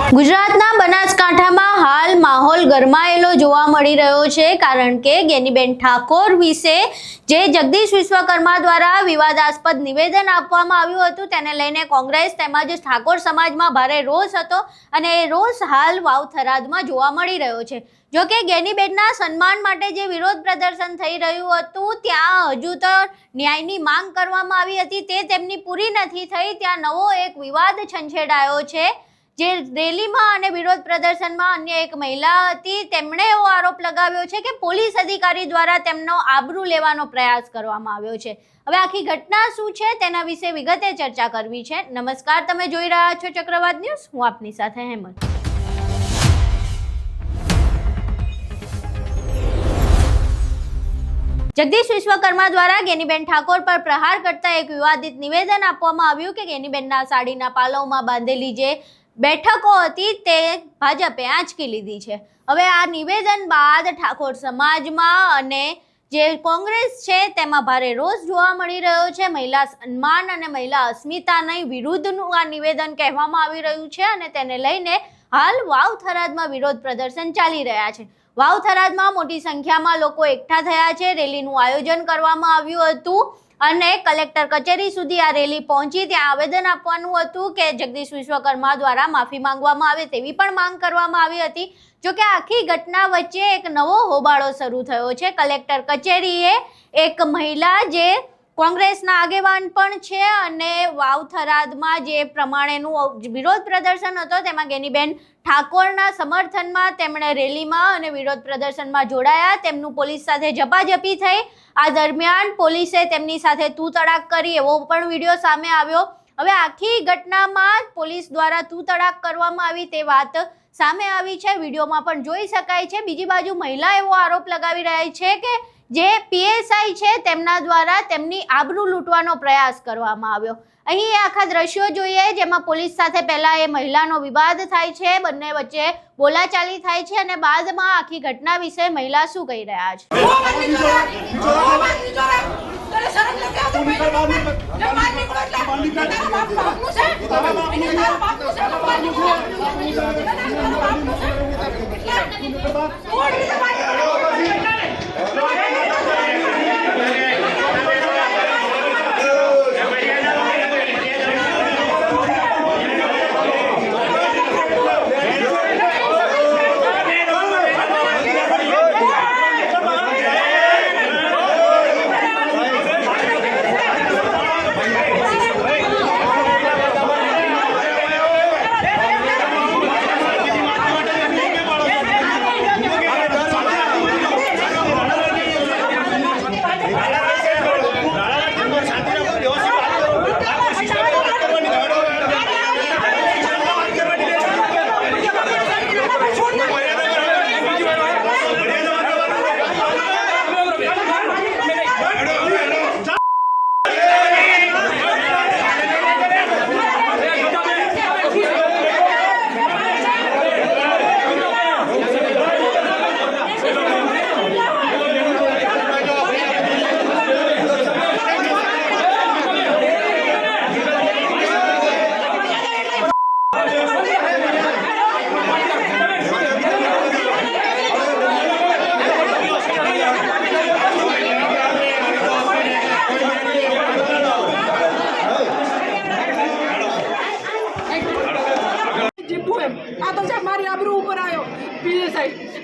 ગુજરાતના બનાસકાંઠામાં હાલ માહોલ ગરમાયેલો જોવા મળી રહ્યો છે, કારણ કે ગેનીબેન ઠાકોર વિશે જે જગદીશ વિશ્વકર્મા દ્વારા વિવાદાસ્પદ નિવેદન આપવામાં આવ્યું હતું તેને લઈને કોંગ્રેસ તેમજ ઠાકોર સમાજમાં ભારે રોષ હતો અને એ રોષ હાલ વાવ થરાદમાં જોવા મળી રહ્યો છે। જો કે ગેનીબેનના સન્માન માટે જે વિરોધ પ્રદર્શન થઈ રહ્યું હતું ત્યાં હજુ તો ન્યાયની માંગ કરવામાં આવી હતી, તે તેમની પૂરી નથી થઈ। ત્યાં નવો એક વિવાદ છંછેડાયો છે। જે રેલીમાં અને વિરોધ પ્રદર્શનમાં અન્ય એક મહિલા હતી, તેમણે એવો આરોપ લગાવ્યો છે કે પોલીસ અધિકારી દ્વારા તેમનો આબરૂ લેવાનો પ્રયાસ કરવામાં આવ્યો છે। હવે આખી ઘટના શું છે તેના વિશે વિગતે ચર્ચા કરવી છે। નમસ્કાર, તમે જોઈ રહ્યા છો ચક્રવાત ન્યૂઝ, હું આપની સાથે હેમંત। જગદીશ વિશ્વકર્મા દ્વારા ગેનીબેન ઠાકોર પર પ્રહાર કરતા એક વિવાદિત નિવેદન આપવામાં આવ્યું કે ગેનીબેનના સાડીના પાલવમાં બાંધેલી જે બેઠકો હતી તે ભાજપે આંચકી લીધી છે। હવે આ નિવેદન બાદ ઠાકોર સમાજમાં અને જે કોંગ્રેસ છે તેમાં ભારે રોષ જોવા મળી રહ્યો છે। મહિલા સન્માન અને મહિલા અસ્મિતાની વિરુદ્ધનું આ નિવેદન કહેવામાં આવી રહ્યું છે અને તેને લઈને હાલ વાવ થરાદમાં વિરોધ પ્રદર્શન ચાલી રહ્યા છે। વાવ થરાદમાં મોટી સંખ્યામાં લોકો એકઠા થયા છે। રેલીનું આયોજન કરવામાં આવ્યું હતું અને કલેક્ટર કચેરી સુધી આ રેલી પહોંચી। ત્યાં આવેદન આપવાનું હતું કે જગદીશ વિશ્વકર્મા દ્વારા માફી માંગવામાં આવે તેવી પણ માંગ કરવામાં આવી હતી। જોકે આખી ઘટના વચ્ચે એક નવો હોબાળો શરૂ થયો છે। કલેક્ટર કચેરીએ એક મહિલા જે કોંગ્રેસના આગેવાન પણ છે અને વાવ થરાદમાં જે પ્રમાણેનું વિરોધ પ્રદર્શન હતો તેમાં ગેનીબેન ઠાકોરના સમર્થનમાં તેમણે રેલીમાં અને વિરોધ પ્રદર્શનમાં જોડાયા। તેમનું પોલીસ સાથે ઝપાઝપી થઈ। આ દરમિયાન પોલીસે તેમની સાથે તું તડાક કરી એવો પણ વિડીયો સામે આવ્યો। હવે આખી ઘટનામાં પોલીસ દ્વારા તું તડાક કરવામાં આવી તે વાત સામે આવી છે, વિડીયોમાં પણ જોઈ શકાય છે। બીજી બાજુ મહિલા એવો આરોપ લગાવી રહી છે કે જે પીએસઆઈ છે તેમના દ્વારા તેમની આબરૂ લૂંટવાનો પ્રયાસ કરવામાં આવ્યો। અહીં આખા દ્રશ્યો જોઈએ જેમાં પોલીસ સાથે પહેલા એ મહિલાનો વિવાદ થાય છે, બંને વચ્ચે બોલાચાલી થાય છે અને બાદમાં આખી ઘટના વિશે મહિલા શું કહી રહ્યા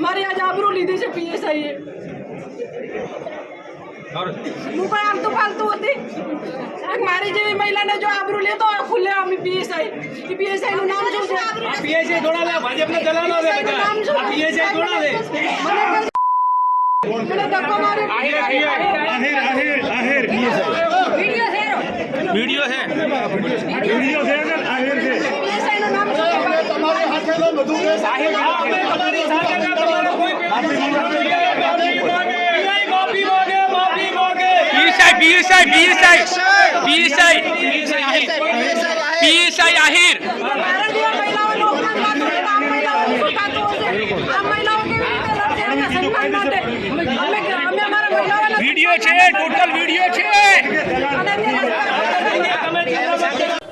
મારી આજ આબરૂ લીધી છે પીએસઆઈએ। હું કોઈ આલતુ પાલતુ હતી, મારી જેવી મહિલાને જો આબરૂ લેતો હોય ખુલ્લે અમે પીએસઆઈ, પીએસઆઈ નું નામ શું છે? પીએસઆઈ થોડા લે, ભાજપને ચલાવવાનો છે બધા। પીએસઆઈ થોડા લે, મને ધક્કો માર્યો। આહિર વિડિયો છે પીએસઆઈ નું નામ શું છે? તમારી સાથેનો બધું કેસ આહિર તમારી સાથે તમારો કોઈ પીએસઆઈ આહિર वीडियो છે, ટોટલ વીડિયો છે।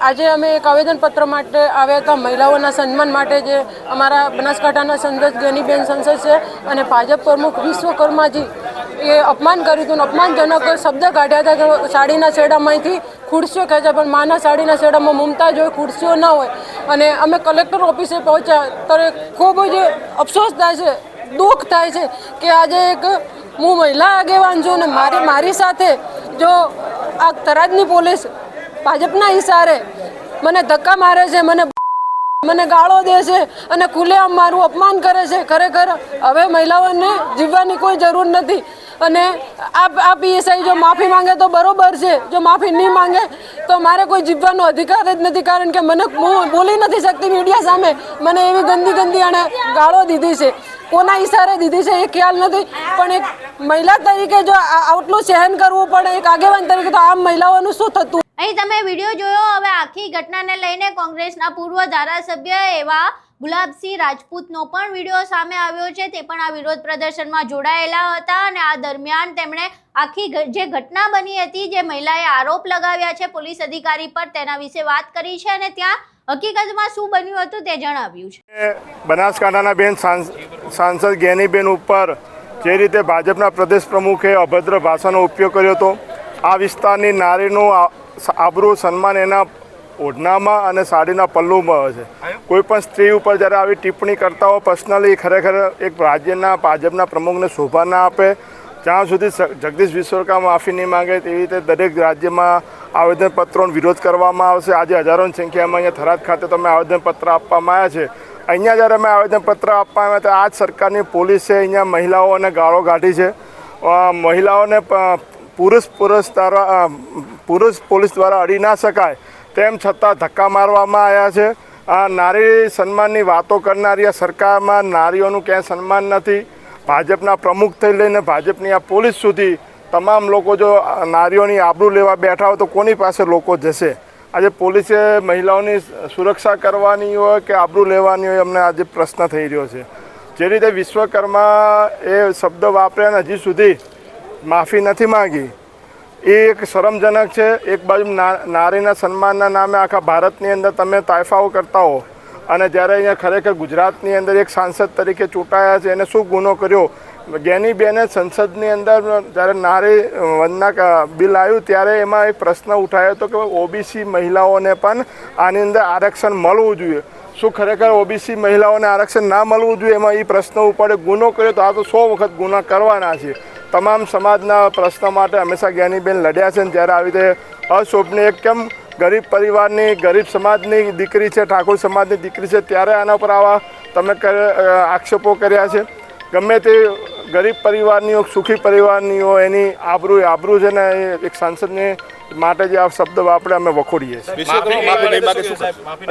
આજે અમે એક આવેદનપત્ર માટે આવ્યા હતા મહિલાઓના સન્માન માટે, જે અમારા બનાસકાંઠાના સંસદ ગેનીબેન સંસદ છે અને ભાજપ પ્રમુખ વિશ્વકર્માજી એ અપમાન કર્યું હતું. અપમાનજનક શબ્દ કાઢ્યા હતા કે સાડીના છેડામાંથી ખુરશીઓ ખેંચે, પણ માના સાડીના છેડામાં મુમતાજ હોય, ખુરશીઓ ના હોય. અને અમે કલેક્ટર ઓફિસે પહોંચ્યા ત્યારે ખૂબ જ અફસોસ થાય છે, દુઃખ થાય છે કે આજે એક હું મહિલા આગેવાન છું ને મારી સાથે જો આ થરાદની પોલીસ ભાજપના ઈશારે મને ધક્કા મારે છે, મને ગાળો દે છે અને ખુલ્લેઆમ મારું અપમાન કરે છે. ખરેખર હવે મહિલાઓને જીવવાની કોઈ જરૂર નથી. અને આ પીએસઆઈ જો માફી માંગે તો બરોબર છે, જો માફી નહીં માંગે તો મારે કોઈ જીવવાનો અધિકાર જ નથી, કારણ કે હું બોલી નથી શકતી મીડિયા સામે. મને એવી ગંદી આણે ગાળો દીધી છે, કોના ઈશારે દીધી છે એ ખ્યાલ નથી. પણ એક મહિલા તરીકે જો આટલું સહન કરવું પડે એક આગેવાન તરીકે, તો આમ મહિલાઓનું શું થતું? અહીં તમે વિડીયો જોયો. હવે આખી ઘટનાને લઈને કોંગ્રેસના પૂર્વ ધારાસભ્ય એવા ગુલાબસિંહ રાજપૂતનો પણ વિડીયો સામે આવ્યો છે. તે પણ આ વિરોધ પ્રદર્શનમાં જોડાયેલા હતા અને આ દરમિયાન તેમણે આખી જે ઘટના બની હતી, જે મહિલાએ આરોપ લગાવ્યા છે પોલીસ અધિકારી પર, તેના વિશે વાત કરી છે અને ત્યાં હકીકતમાં શું બન્યું હતું તે જણાવ્યું છે. બનાસકાંઠાના બેન સાંસદ ગેનીબેન ઉપર જે રીતે ભાજપના પ્રદેશ પ્રમુખે અભદ્ર ભાષાનો ઉપયોગ કર્યો હતો, આ વિસ્તારની નારીનું આબરૂ સન્માન એના ઓઢણામાં અને સાડીના પલ્લુમાં હોય છે. કોઈ પણ સ્ત્રી ઉપર જ્યારે આવી ટિપ્પણી કરતા હોય પર્સનલી, ખરેખર એક રાજ્યના ભાજપના પ્રમુખને શોભા ના આપે. જ્યાં સુધી જગદીશ વિશ્વકર્મા માફી નહીં માંગે તેવી રીતે દરેક રાજ્યમાં આવેદનપત્રોનો વિરોધ કરવામાં આવશે. આજે હજારોની સંખ્યામાં અહીંયા થરાદ ખાતે તમે આવેદનપત્ર આપવામાં આવ્યા છે. અહીંયા જ્યારે અમે આવેદનપત્ર આપવા આવ્યા તો આ જ સરકારની પોલીસે અહીંયા મહિલાઓને ગાળો કાઢી છે. મહિલાઓને પુરુષ પોલીસ દ્વારા અડી ના શકાય તેમ છતાં ધક્કા મારવામાં આવ્યા છે. આ નારી સન્માનની વાતો કરનારી આ સરકારમાં નારીઓનું ક્યાંય સન્માન નથી. ભાજપના પ્રમુખથી લઈને ભાજપની આ પોલીસ સુધી તમામ લોકો જો નારીઓની આબરૂ લેવા બેઠા હોય તો કોની પાસે લોકો જશે? આજે પોલીસે મહિલાઓની સુરક્ષા કરવાની હોય કે આબરૂ લેવાની હોય, અમને આજે પ્રશ્ન થઈ રહ્યો છે. જે રીતે વિશ્વકર્મા એ શબ્દ વાપર્યા હજી સુધી માફી નથી માંગી, એ એક શરમજનક છે. એક બાજુ નારીના સન્માનના નામે આખા ભારતની અંદર તમે તાયફાઓ કરતા હો અને જ્યારે અહીંયા ખરેખર ગુજરાતની અંદર એક સાંસદ તરીકે ચૂંટાયા છે, એને શું ગુનો કર્યો? ગેનીબેને સંસદની અંદર જ્યારે નારી વંદના બિલ આવ્યું ત્યારે એમાં એક પ્રશ્ન ઉઠાયો હતો કે ઓબીસી મહિલાઓને પણ આની અંદર આરક્ષણ મળવું જોઈએ. શું ખરેખર ઓબીસી મહિલાઓને આરક્ષણ ના મળવું જોઈએ? એમાં એ પ્રશ્ન ઉપડે. ગુનો કર્યો તો આ તો 100 વખત ગુના કરવાના છે. તમામ સમાજના પ્રશ્ન માટે હંમેશા જ્ઞાનીબેન લડ્યા છે. જ્યારે આવી રીતે અશોભની એક કેમ ગરીબ પરિવારની, ગરીબ સમાજની દીકરી છે, ઠાકોર સમાજની દીકરી છે, ત્યારે આના પર આવા તમે આક્ષેપો કર્યા છે. ગમે તે ગરીબ પરિવારની હોય, સુખી પરિવારની હોય, એની આબરૂ છે ને એક સાંસદને માટે જે આ શબ્દ વાપરે અમે વખોડીએ છીએ.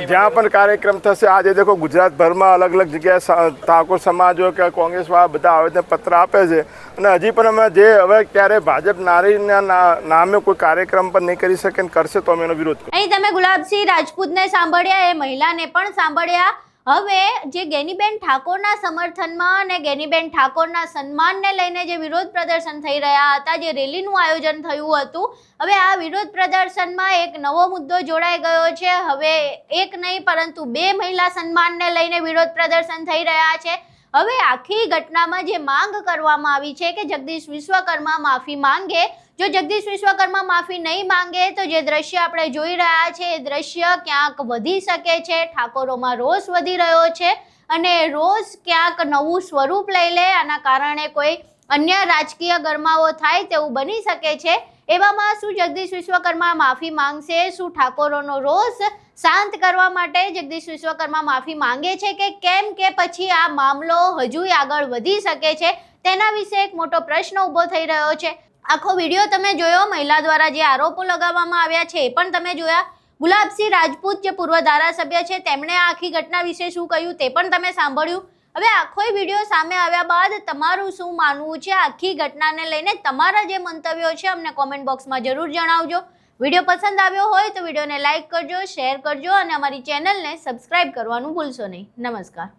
જ્યાં પણ કાર્યક્રમ થશે, આજે દેખો ગુજરાતભરમાં અલગ અલગ જગ્યાએ ઠાકોર સમાજ હોય કે કોંગ્રેસવાળા બધા આવેદનપત્ર આપે છે અને હજી પણ અમે હવે ક્યારે ભાજપ નારીના નામે કોઈ કાર્યક્રમ પણ નહીં કરી શકે ને કરશે તો અમે એનો વિરોધ કરીશું. અહીં તમે ગુલાબસિંહ રાજપૂતને સાંભળ્યા, એ મહિલાને પણ સાંભળ્યા. હવે જે ગેનીબેન ઠાકોરના સમર્થનમાં અને ગેનીબેન ઠાકોરના સન્માનને લઈને જે વિરોધ પ્રદર્શન થઈ રહ્યા હતા, જે રેલીનું આયોજન થયું હતું, હવે આ વિરોધ પ્રદર્શનમાં એક નવો મુદ્દો જોડાઈ ગયો છે. હવે એક નહીં પરંતુ 2 મહિલા સન્માનને લઈને વિરોધ પ્રદર્શન થઈ રહ્યા છે. હવે આખી ઘટનામાં જે માંગ કરવામાં આવી છે કે જગદીશ વિશ્વકર્મા માફી માંગે. જો જગદીશ વિશ્વકર્મા માફી નહીં માંગે તો જે દ્રશ્ય આપણે જોઈ રહ્યા છે એ દ્રશ્ય ક્યાંક વધી શકે છે. ઠાકોરોમાં રોષ વધી રહ્યો છે અને રોષ ક્યાંક નવું સ્વરૂપ લઈ લે. આના કારણે કોઈ અન્ય રાજકીય ગરમાવો થાય તેવું બની શકે છે. એવામાં શું જગદીશ વિશ્વકર્મા માફી માંગશે? શું ઠાકોરોનો રોષ શાંત કરવા માટે જગદીશ વિશ્વકર્મા માફી માંગે છે કે કેમ? કે પછી આ મામલો હજુ આગળ વધી શકે છે? તેના વિશે એક મોટો પ્રશ્ન ઊભો થઈ રહ્યો છે. આખો વિડીયો તમે જોયો, મહિલા દ્વારા જે આરોપો લગાવવામાં આવ્યા છે એ પણ તમે જોયા. ગુલાબસિંહ રાજપૂત જે પૂર્વ ધારાસભ્ય છે તેમણે આખી ઘટના વિશે શું કહ્યું તે પણ તમે સાંભળ્યું. હવે આખો વિડીયો સામે આવ્યા બાદ તમારું શું માનવું છે આખી ઘટનાને લઈને? તમારા જે મંતવ્યો છે અમને કોમેન્ટ બોક્સમાં જરૂર જણાવજો. વિડીયો પસંદ આવ્યો હોય તો વિડીયોને લાઇક કરજો, શેર કરજો અને અમારી ચેનલને સબસ્ક્રાઇબ કરવાનું ભૂલશો નહીં. નમસ્કાર.